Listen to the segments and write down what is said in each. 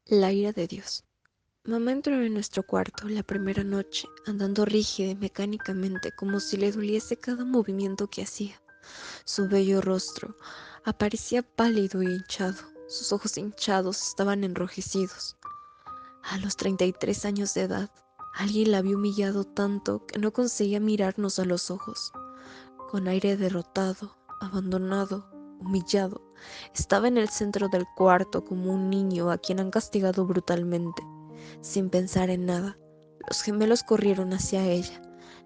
La ira de Dios. Mamá entró en nuestro cuarto la primera noche, andando rígida y mecánicamente, como si le doliese cada movimiento que hacía. Su bello rostro aparecía pálido y hinchado. Sus ojos hinchados estaban enrojecidos. A los 33 años de edad, alguien la había humillado tanto que no conseguía mirarnos a los ojos. Con aire derrotado, abandonado, humillado, estaba en el centro del cuarto como un niño a quien han castigado brutalmente. Sin pensar en nada, los gemelos corrieron hacia ella.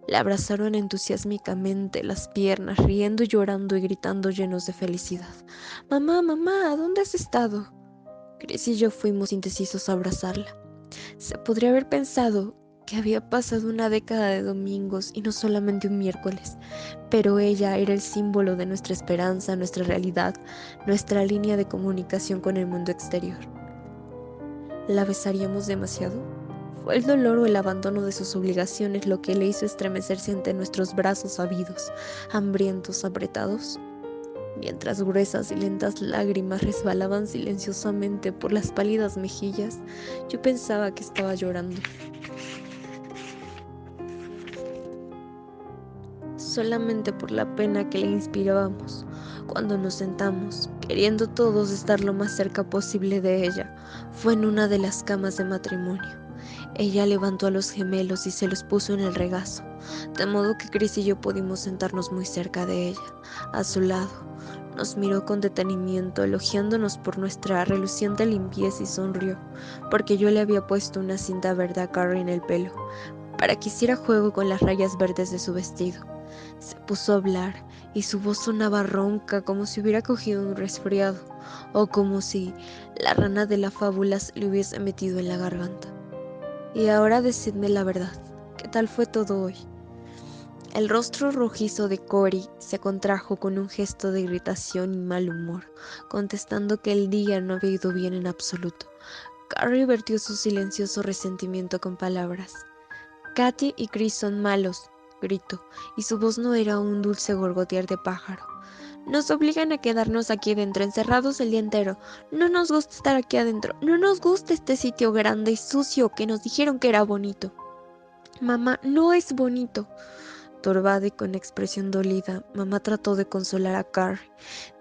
La abrazaron entusiásmicamente las piernas, riendo, llorando y gritando llenos de felicidad. Mamá, mamá, ¿dónde has estado? Chris y yo fuimos indecisos a abrazarla. Se podría haber pensado que había pasado una década de domingos y no solamente un miércoles, pero ella era el símbolo de nuestra esperanza, nuestra realidad, nuestra línea de comunicación con el mundo exterior. ¿La besaríamos demasiado? ¿Fue el dolor o el abandono de sus obligaciones lo que le hizo estremecerse ante nuestros brazos ávidos, hambrientos, apretados? Mientras gruesas y lentas lágrimas resbalaban silenciosamente por las pálidas mejillas, yo pensaba que estaba llorando. Solamente por la pena que le inspirábamos cuando nos sentamos, queriendo todos estar lo más cerca posible de ella. Fue en una de las camas de matrimonio. Ella levantó a los gemelos y se los puso en el regazo, de modo que Chris y yo pudimos sentarnos muy cerca de ella, a su lado. Nos miró con detenimiento, elogiándonos por nuestra reluciente limpieza y sonrió, porque yo le había puesto una cinta verde a Carrie en el pelo, para que hiciera juego con las rayas verdes de su vestido. Se puso a hablar y su voz sonaba ronca como si hubiera cogido un resfriado o como si la rana de la fábula se le hubiese metido en la garganta. Y ahora decidme la verdad, ¿qué tal fue todo hoy? El rostro rojizo de Cory se contrajo con un gesto de irritación y mal humor, contestando que el día no había ido bien en absoluto. Carrie vertió su silencioso resentimiento con palabras. Katy y Chris son malos, gritó, y su voz no era un dulce gorgotear de pájaro. Nos obligan a quedarnos aquí dentro, encerrados el día entero. No nos gusta estar aquí adentro. No nos gusta este sitio grande y sucio que nos dijeron que era bonito. Mamá, no es bonito. Turbada y con expresión dolida, mamá trató de consolar a Carrie,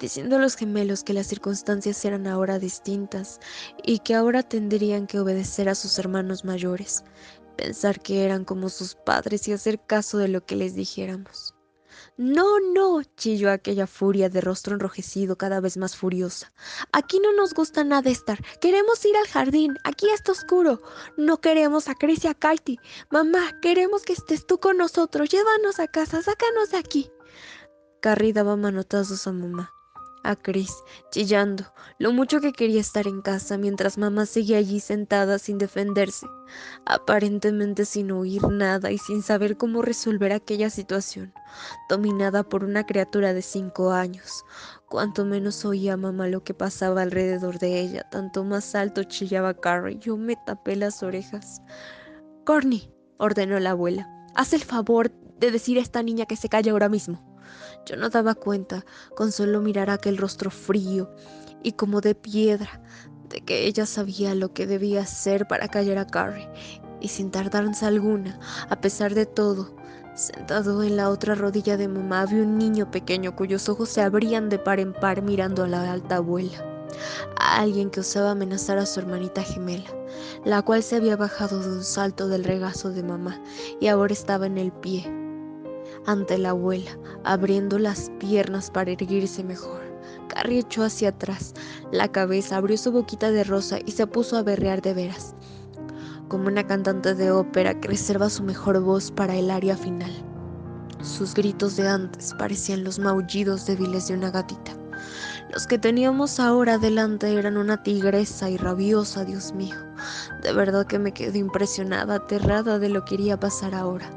diciendo a los gemelos que las circunstancias eran ahora distintas y que ahora tendrían que obedecer a sus hermanos mayores, pensar que eran como sus padres y hacer caso de lo que les dijéramos. No, no, chilló aquella furia de rostro enrojecido cada vez más furiosa. Aquí no nos gusta nada estar. Queremos ir al jardín. Aquí está oscuro. No queremos a Chris y a Katie. Mamá, queremos que estés tú con nosotros. Llévanos a casa. Sácanos de aquí. Carrie daba manotazos a mamá, a Chris, chillando lo mucho que quería estar en casa mientras mamá seguía allí sentada sin defenderse, aparentemente sin oír nada y sin saber cómo resolver aquella situación, dominada por una criatura de 5 años. Cuanto menos oía mamá lo que pasaba alrededor de ella, tanto más alto chillaba Carrie. Yo me tapé las orejas. Corny, ordenó la abuela, haz el favor de decir a esta niña que se calle ahora mismo. Yo no daba cuenta, con solo mirar aquel rostro frío y como de piedra, de que ella sabía lo que debía hacer para callar a Carrie, y sin tardanza alguna, a pesar de todo, sentado en la otra rodilla de mamá vi un niño pequeño cuyos ojos se abrían de par en par mirando a la alta abuela, a alguien que osaba amenazar a su hermanita gemela, la cual se había bajado de un salto del regazo de mamá y ahora estaba en el pie ante la abuela, abriendo las piernas para erguirse mejor. Carrie echó hacia atrás la cabeza, abrió su boquita de rosa y se puso a berrear de veras, como una cantante de ópera que reserva su mejor voz para el aria final. Sus gritos de antes parecían los maullidos débiles de una gatita. Los que teníamos ahora delante eran una tigresa y rabiosa, Dios mío. De verdad que me quedé impresionada, aterrada de lo que iría a pasar ahora.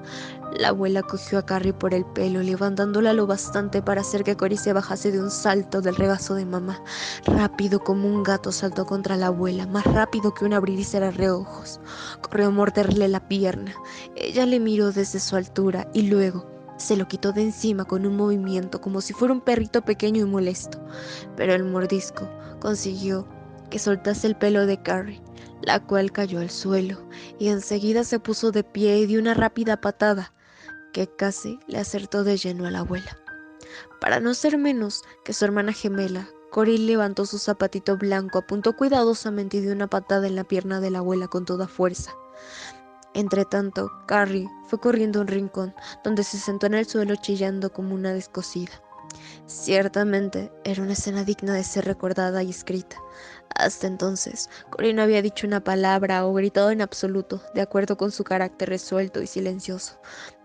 La abuela cogió a Carrie por el pelo, levantándola lo bastante para hacer que Cory se bajase de un salto del regazo de mamá. Rápido como un gato saltó contra la abuela, más rápido que un abrir y cerrar de ojos. Corrió a morderle la pierna. Ella le miró desde su altura y luego se lo quitó de encima con un movimiento como si fuera un perrito pequeño y molesto. Pero el mordisco consiguió que soltase el pelo de Carrie. la cual cayó al suelo y enseguida se puso de pie y dio una rápida patada que casi le acertó de lleno a la abuela. Para no ser menos que su hermana gemela, Cory levantó su zapatito blanco, apuntó cuidadosamente y dio una patada en la pierna de la abuela con toda fuerza. Entretanto, Carrie fue corriendo a un rincón, donde se sentó en el suelo chillando como una descosida. Ciertamente era una escena digna de ser recordada y escrita. Hasta entonces, Cory no había dicho una palabra o gritado en absoluto, de acuerdo con su carácter resuelto y silencioso,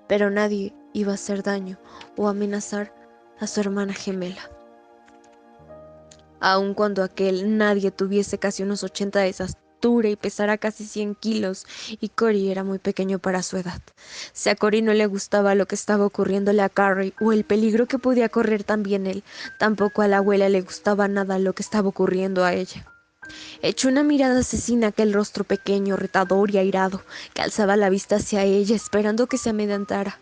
pero nadie iba a hacer daño o amenazar a su hermana gemela. Aun cuando aquel nadie tuviese casi unos 80 de estatura y pesara casi 100 kilos, y Cory era muy pequeño para su edad. Si a Cory no le gustaba lo que estaba ocurriéndole a Carrie o el peligro que podía correr también él, tampoco a la abuela le gustaba nada lo que estaba ocurriendo a ella. Echó una mirada asesina a aquel rostro pequeño, retador y airado, que alzaba la vista hacia ella esperando que se amedrentara,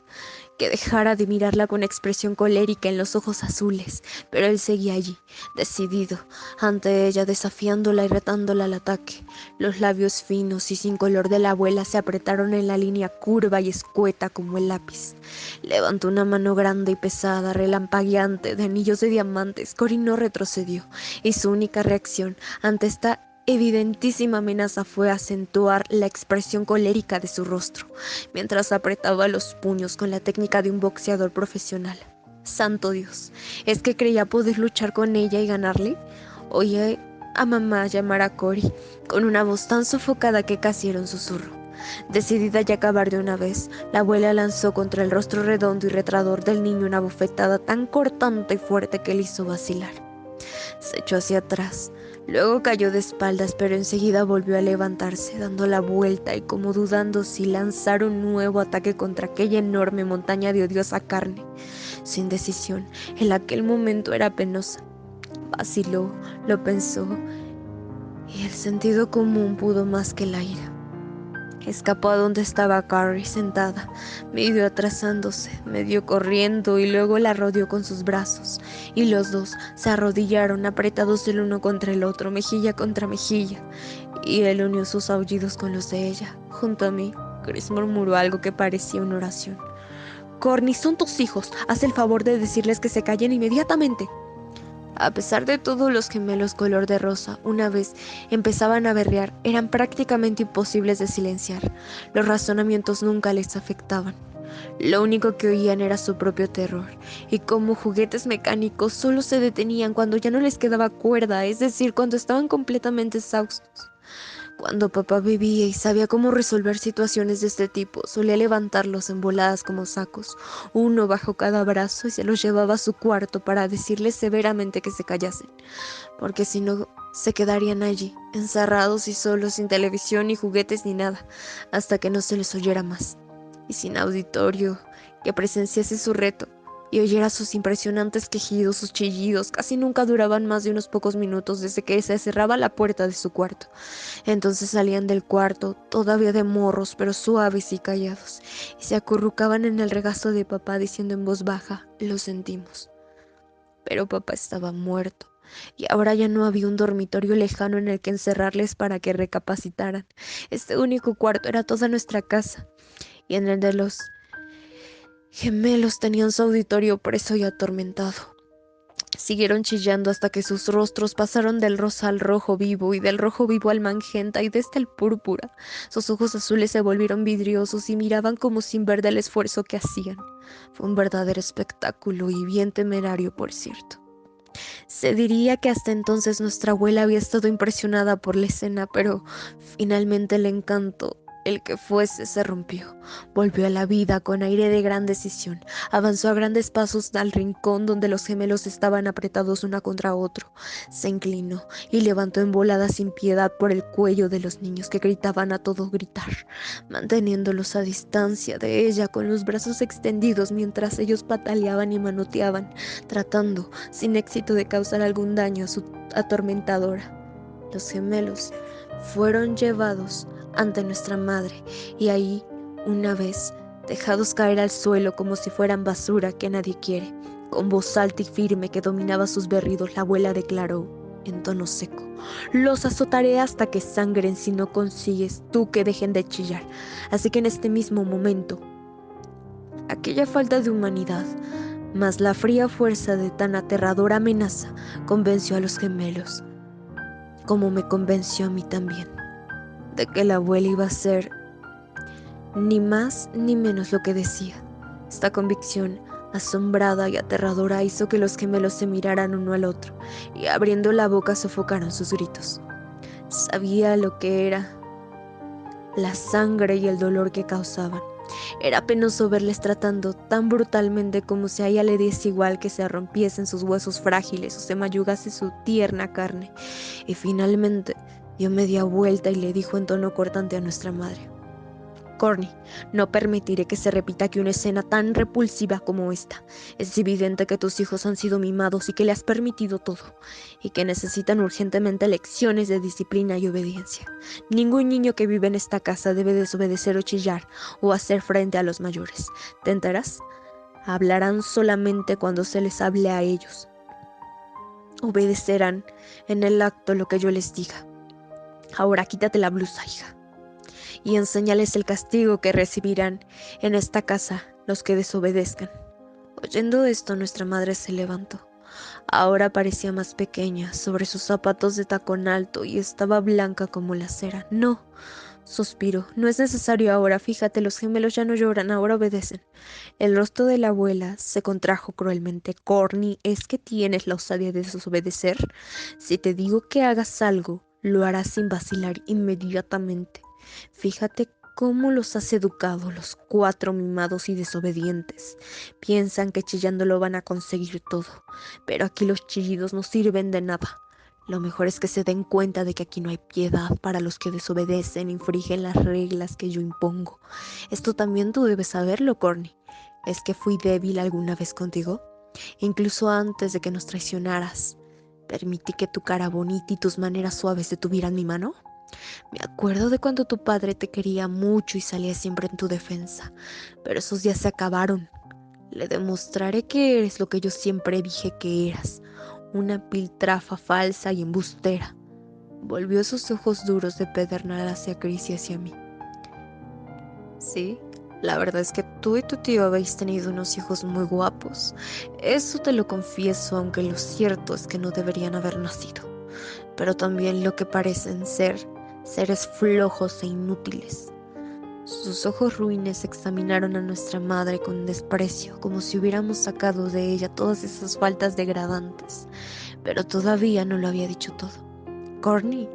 que dejara de mirarla con expresión colérica en los ojos azules, pero él seguía allí, decidido, ante ella, desafiándola y retándola al ataque. Los labios finos y sin color de la abuela se apretaron en la línea curva y escueta como el lápiz. Levantó una mano grande y pesada, relampagueante, de anillos de diamantes. Cory no retrocedió, y su única reacción ante esta evidentísima amenaza fue acentuar la expresión colérica de su rostro, mientras apretaba los puños con la técnica de un boxeador profesional. Santo Dios, ¿es que creía poder luchar con ella y ganarle? Oí a mamá llamar a Cory con una voz tan sofocada que casi era un susurro. Decidida ya a acabar de una vez, la abuela lanzó contra el rostro redondo y retador del niño una bofetada tan cortante y fuerte que le hizo vacilar. Se echó hacia atrás. Luego cayó de espaldas, pero enseguida volvió a levantarse, dando la vuelta y como dudando si lanzar un nuevo ataque contra aquella enorme montaña de odiosa carne. Su indecisión en aquel momento era penosa. Vaciló, lo pensó, y el sentido común pudo más que la ira. Escapó a donde estaba Carrie sentada, medio atrasándose, medio corriendo, y luego la rodeó con sus brazos, y los dos se arrodillaron apretados el uno contra el otro, mejilla contra mejilla, y él unió sus aullidos con los de ella. Junto a mí, Chris murmuró algo que parecía una oración. Corny, son tus hijos, haz el favor de decirles que se callen inmediatamente. A pesar de todo, los gemelos color de rosa, una vez empezaban a berrear, eran prácticamente imposibles de silenciar. Los razonamientos nunca les afectaban. Lo único que oían era su propio terror, y como juguetes mecánicos solo se detenían cuando ya no les quedaba cuerda, es decir, cuando estaban completamente exhaustos. Cuando papá vivía y sabía cómo resolver situaciones de este tipo, solía levantarlos en voladas como sacos, uno bajo cada brazo, y se los llevaba a su cuarto para decirles severamente que se callasen, porque si no se quedarían allí, encerrados y solos, sin televisión ni juguetes ni nada, hasta que no se les oyera más, y sin auditorio que presenciase su reto y oyera sus impresionantes quejidos, sus chillidos. Casi nunca duraban más de unos pocos minutos desde que se cerraba la puerta de su cuarto. Entonces salían del cuarto, todavía de morros, pero suaves y callados, y se acurrucaban en el regazo de papá diciendo en voz baja: lo sentimos. Pero papá estaba muerto, y ahora ya no había un dormitorio lejano en el que encerrarles para que recapacitaran. Este único cuarto era toda nuestra casa, y en el de los gemelos tenían su auditorio preso y atormentado. Siguieron chillando hasta que sus rostros pasaron del rosa al rojo vivo y del rojo vivo al magenta y desde el púrpura. Sus ojos azules se volvieron vidriosos y miraban como sin ver del esfuerzo que hacían. Fue un verdadero espectáculo y bien temerario, por cierto. Se diría que hasta entonces nuestra abuela había estado impresionada por la escena, pero finalmente el encanto, el que fuese, se rompió. Volvió a la vida con aire de gran decisión. Avanzó a grandes pasos al rincón donde los gemelos estaban apretados uno contra otro. Se inclinó y levantó en volada sin piedad por el cuello de los niños que gritaban a todo gritar, manteniéndolos a distancia de ella con los brazos extendidos mientras ellos pataleaban y manoteaban, tratando sin éxito de causar algún daño a su atormentadora. Los gemelos fueron llevados ante nuestra madre, y ahí, una vez dejados caer al suelo como si fueran basura que nadie quiere, con voz alta y firme que dominaba sus berridos, la abuela declaró: en tono seco. Los azotaré hasta que sangren si no consigues tú que dejen de chillar. Así que en este mismo momento, aquella falta de humanidad, más la fría fuerza de tan aterradora amenaza, convenció a los gemelos, como me convenció a mí también, de que la abuela iba a ser ni más ni menos lo que decía. Esta convicción, asombrada y aterradora, hizo que los gemelos se miraran uno al otro y abriendo la boca sofocaron sus gritos. Sabía lo que era la sangre y el dolor que causaban. Era penoso verles tratando tan brutalmente como si a ella le diese igual que se rompiesen sus huesos frágiles o se mayugase su tierna carne. Y finalmente dio media vuelta y le dijo en tono cortante a nuestra madre: Corny, no permitiré que se repita aquí una escena tan repulsiva como esta. Es evidente que tus hijos han sido mimados y que le has permitido todo, y que necesitan urgentemente lecciones de disciplina y obediencia. Ningún niño que vive en esta casa debe desobedecer o chillar o hacer frente a los mayores. ¿Te enteras? Hablarán solamente cuando se les hable a ellos. Obedecerán en el acto lo que yo les diga. Ahora quítate la blusa, hija, y enséñales el castigo que recibirán en esta casa los que desobedezcan. Oyendo esto, nuestra madre se levantó. Ahora parecía más pequeña, sobre sus zapatos de tacón alto, y estaba blanca como la cera. No, suspiró, no es necesario ahora, fíjate, los gemelos ya no lloran, ahora obedecen. El rostro de la abuela se contrajo cruelmente. Corny, ¿es que tienes la osadía de desobedecer? Si te digo que hagas algo, lo harás sin vacilar inmediatamente. Fíjate cómo los has educado, los cuatro mimados y desobedientes. Piensan que chillando lo van a conseguir todo, pero aquí los chillidos no sirven de nada. Lo mejor es que se den cuenta de que aquí no hay piedad para los que desobedecen, infringen las reglas que yo impongo. Esto también tú debes saberlo, Corny. ¿Es que fui débil alguna vez contigo? Incluso antes de que nos traicionaras, ¿permití que tu cara bonita y tus maneras suaves detuvieran mi mano? Me acuerdo de cuando tu padre te quería mucho y salía siempre en tu defensa, pero esos días se acabaron. Le demostraré que eres lo que yo siempre dije que eras, una piltrafa falsa y embustera. Volvió sus ojos duros de pedernal hacia Chris y hacia mí. Sí, la verdad es que tú y tu tío habéis tenido unos hijos muy guapos. Eso te lo confieso, aunque lo cierto es que no deberían haber nacido. Pero también lo que parecen ser seres flojos e inútiles. Sus ojos ruines examinaron a nuestra madre con desprecio, como si hubiéramos sacado de ella todas esas faltas degradantes. Pero todavía no lo había dicho todo. Corny,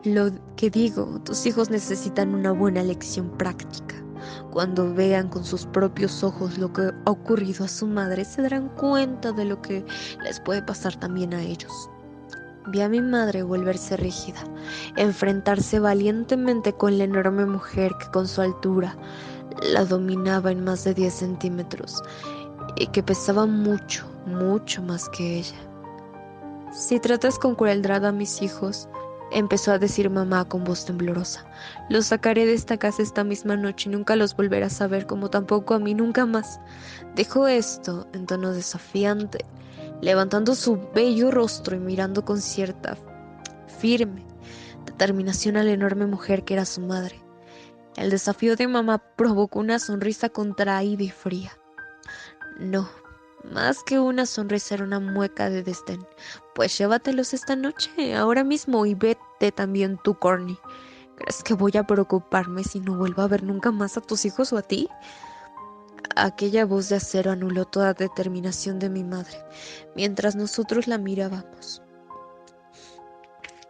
lo que digo, tus hijos necesitan una buena lección práctica. Cuando vean con sus propios ojos lo que ha ocurrido a su madre, se darán cuenta de lo que les puede pasar también a ellos. Vi a mi madre volverse rígida, enfrentarse valientemente con la enorme mujer que con su altura la dominaba en más de 10 centímetros y que pesaba mucho, mucho más que ella. Si tratas con crueldad a mis hijos, empezó a decir mamá con voz temblorosa, los sacaré de esta casa esta misma noche y nunca los volverás a ver, como tampoco a mí nunca más. Dijo esto en tono desafiante, levantando su bello rostro y mirando con cierta firme determinación a la enorme mujer que era su madre. El desafío de mamá provocó una sonrisa contraída y fría. No, más que una sonrisa era una mueca de desdén. Pues llévatelos esta noche, ahora mismo, y vete también tú, Corny. ¿Crees que voy a preocuparme si no vuelvo a ver nunca más a tus hijos o a ti? Aquella voz de acero anuló toda determinación de mi madre, mientras nosotros la mirábamos.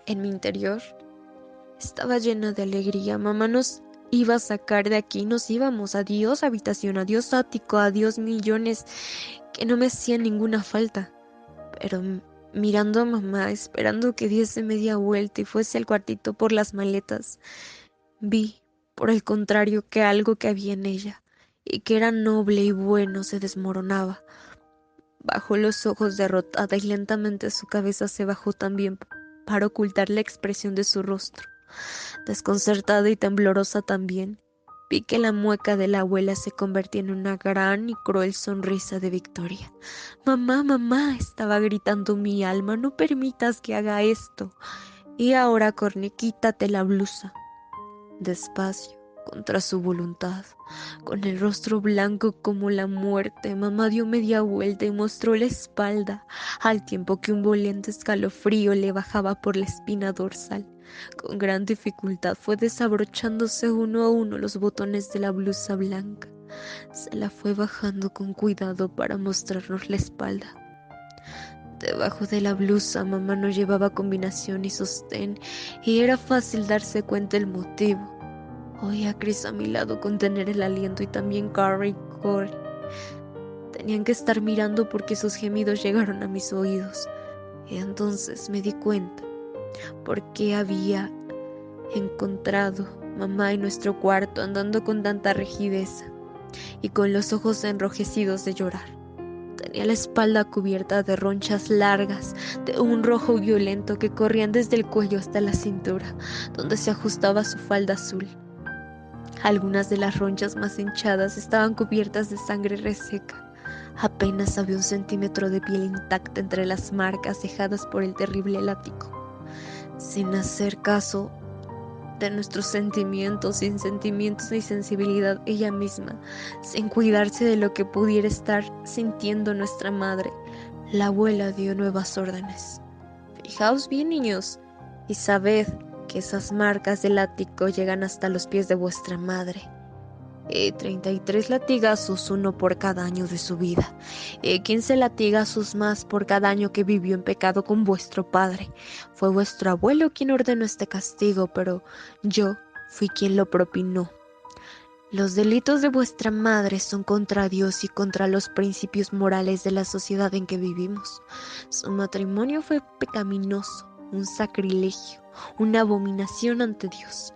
En mi interior estaba llena de alegría. Mamá nos iba a sacar de aquí, nos íbamos. Adiós habitación, adiós ático, adiós millones que no me hacían ninguna falta. Pero mirando a mamá, esperando que diese media vuelta y fuese al cuartito por las maletas, vi, por el contrario, que algo que había en ella, y que era noble y bueno, se desmoronaba. Bajó los ojos derrotada y lentamente su cabeza se bajó también para ocultar la expresión de su rostro, desconcertada y temblorosa también, Vi que la mueca de la abuela se convertía en una gran y cruel sonrisa de victoria. Mamá, mamá, estaba gritando mi alma, no permitas que haga esto. Y ahora, Corny, quítate la blusa. Despacio, contra su voluntad, con el rostro blanco como la muerte, mamá dio media vuelta y mostró la espalda, al tiempo que un doliente escalofrío le bajaba por la espina dorsal. Con gran dificultad fue desabrochándose uno a uno los botones de la blusa blanca. Se la fue bajando con cuidado para mostrarnos la espalda. Debajo de la blusa mamá no llevaba combinación ni sostén y era fácil darse cuenta el motivo. Oía a Chris a mi lado contener el aliento y también Carrie y Corey. Tenían que estar mirando porque sus gemidos llegaron a mis oídos. Y entonces me di cuenta por qué había encontrado mamá en nuestro cuarto andando con tanta rigidez y con los ojos enrojecidos de llorar. Tenía la espalda cubierta de ronchas largas de un rojo violento que corrían desde el cuello hasta la cintura, donde se ajustaba su falda azul. Algunas de las ronchas más hinchadas estaban cubiertas de sangre reseca. Apenas había 1 centímetro de piel intacta entre las marcas dejadas por el terrible látigo. Sin hacer caso de nuestros sentimientos, sin sentimientos ni sensibilidad ella misma, sin cuidarse de lo que pudiera estar sintiendo nuestra madre, la abuela dio nuevas órdenes. Fijaos bien, niños, y sabed que esas marcas de látigo llegan hasta los pies de vuestra madre. 33 latigazos, 1 por cada año de su vida. 15 latigazos más por cada año que vivió en pecado con vuestro padre. Fue vuestro abuelo quien ordenó este castigo, pero yo fui quien lo propinó. Los delitos de vuestra madre son contra Dios y contra los principios morales de la sociedad en que vivimos. Su matrimonio fue pecaminoso, un sacrilegio, una abominación ante Dios.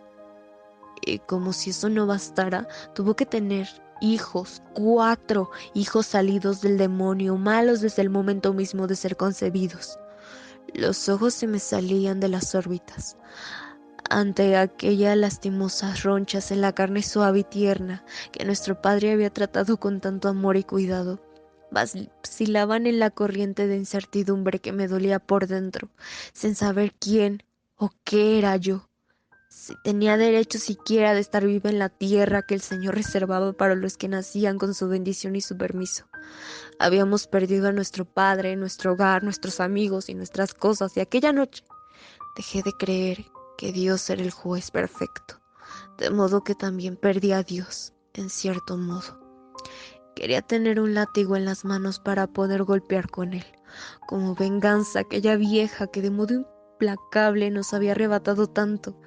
Y como si eso no bastara, tuvo que tener hijos, 4 hijos salidos del demonio, malos desde el momento mismo de ser concebidos. Los ojos se me salían de las órbitas ante aquellas lastimosas ronchas en la carne suave y tierna que nuestro padre había tratado con tanto amor y cuidado. Vacilaban en la corriente de incertidumbre que me dolía por dentro, sin saber quién o qué era yo. Si tenía derecho siquiera de estar viva en la tierra que el Señor reservaba para los que nacían con su bendición y su permiso. Habíamos perdido a nuestro padre, nuestro hogar, nuestros amigos y nuestras cosas, y aquella noche dejé de creer que Dios era el juez perfecto, de modo que también perdí a Dios, en cierto modo. Quería tener un látigo en las manos para poder golpear con él, como venganza a aquella vieja que de modo implacable nos había arrebatado tanto.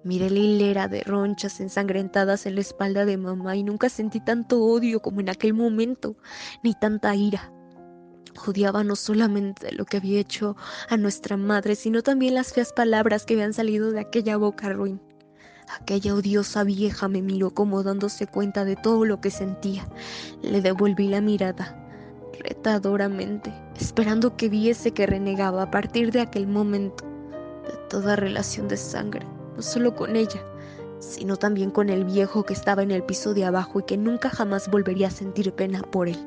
Miré la hilera de ronchas ensangrentadas en la espalda de mamá y nunca sentí tanto odio como en aquel momento, ni tanta ira. Odiaba no solamente lo que había hecho a nuestra madre, sino también las feas palabras que habían salido de aquella boca ruin. Aquella odiosa vieja me miró como dándose cuenta de todo lo que sentía. Le devolví la mirada, retadoramente, esperando que viese que renegaba a partir de aquel momento de toda relación de sangre, no solo con ella, sino también con el viejo que estaba en el piso de abajo y que nunca jamás volvería a sentir pena por él.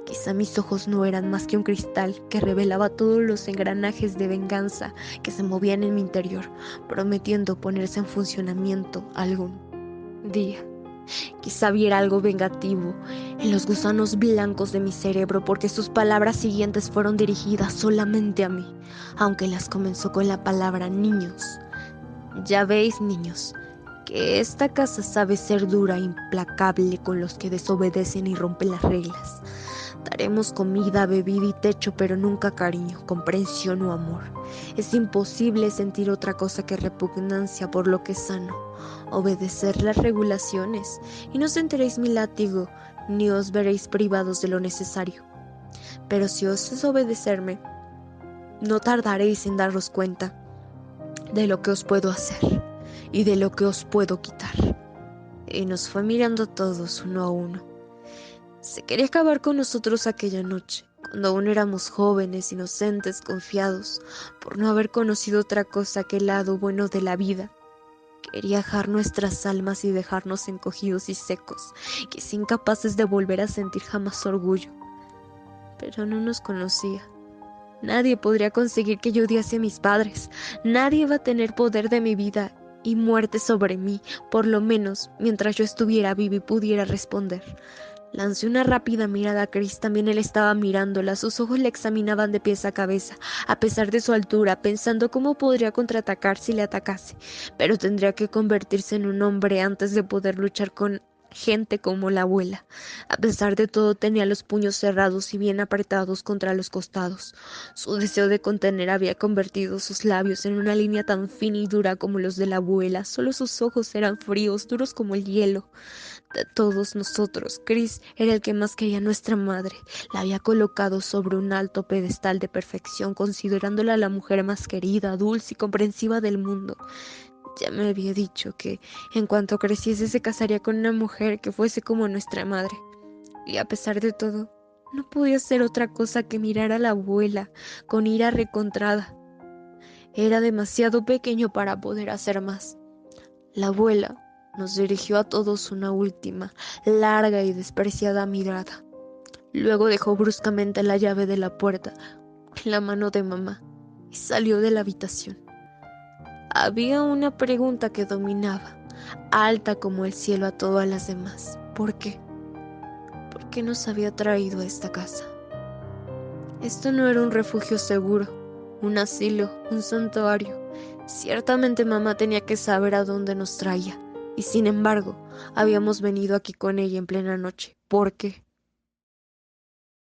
Quizá mis ojos no eran más que un cristal que revelaba todos los engranajes de venganza que se movían en mi interior, prometiendo ponerse en funcionamiento algún día. Quizá viera algo vengativo en los gusanos blancos de mi cerebro, porque sus palabras siguientes fueron dirigidas solamente a mí, aunque las comenzó con la palabra niños. Ya veis, niños, que esta casa sabe ser dura e implacable con los que desobedecen y rompen las reglas. Daremos comida, bebida y techo, pero nunca cariño, comprensión o amor. Es imposible sentir otra cosa que repugnancia por lo que es sano. Obedecer las regulaciones, y no sentiréis mi látigo, ni os veréis privados de lo necesario. Pero si os desobedecerme, no tardaréis en daros cuenta de lo que os puedo hacer y de lo que os puedo quitar. Y nos fue mirando todos uno a uno. Se quería acabar con nosotros aquella noche, cuando aún éramos jóvenes, inocentes, confiados, por no haber conocido otra cosa que el lado bueno de la vida. Quería ajar nuestras almas y dejarnos encogidos y secos, quizá incapaces de volver a sentir jamás orgullo. Pero no nos conocía. Nadie podría conseguir que yo odiase a mis padres. Nadie iba a tener poder de mi vida y muerte sobre mí, por lo menos mientras yo estuviera viva y pudiera responder. Lancé una rápida mirada a Chris, también él estaba mirándola, sus ojos la examinaban de pies a cabeza, a pesar de su altura, pensando cómo podría contraatacar si le atacase, pero tendría que convertirse en un hombre antes de poder luchar con gente como la abuela. A pesar de todo tenía los puños cerrados y bien apretados contra los costados. Su deseo de contener había convertido sus labios en una línea tan fina y dura como los de la abuela, solo sus ojos eran fríos, duros como el hielo. De todos nosotros, Chris era el que más quería a nuestra madre. La había colocado sobre un alto pedestal de perfección, considerándola la mujer más querida, dulce y comprensiva del mundo. Ya me había dicho que, en cuanto creciese, se casaría con una mujer que fuese como nuestra madre. Y a pesar de todo, no podía hacer otra cosa que mirar a la abuela con ira recontrada. Era demasiado pequeño para poder hacer más. La abuela nos dirigió a todos una última, larga y despreciada mirada. Luego dejó bruscamente la llave de la puerta en la mano de mamá y salió de la habitación. Había una pregunta que dominaba, alta como el cielo a todas las demás. ¿Por qué? ¿Por qué nos había traído a esta casa? Esto no era un refugio seguro, un asilo, un santuario. Ciertamente mamá tenía que saber a dónde nos traía. Y sin embargo, habíamos venido aquí con ella en plena noche. ¿Por qué?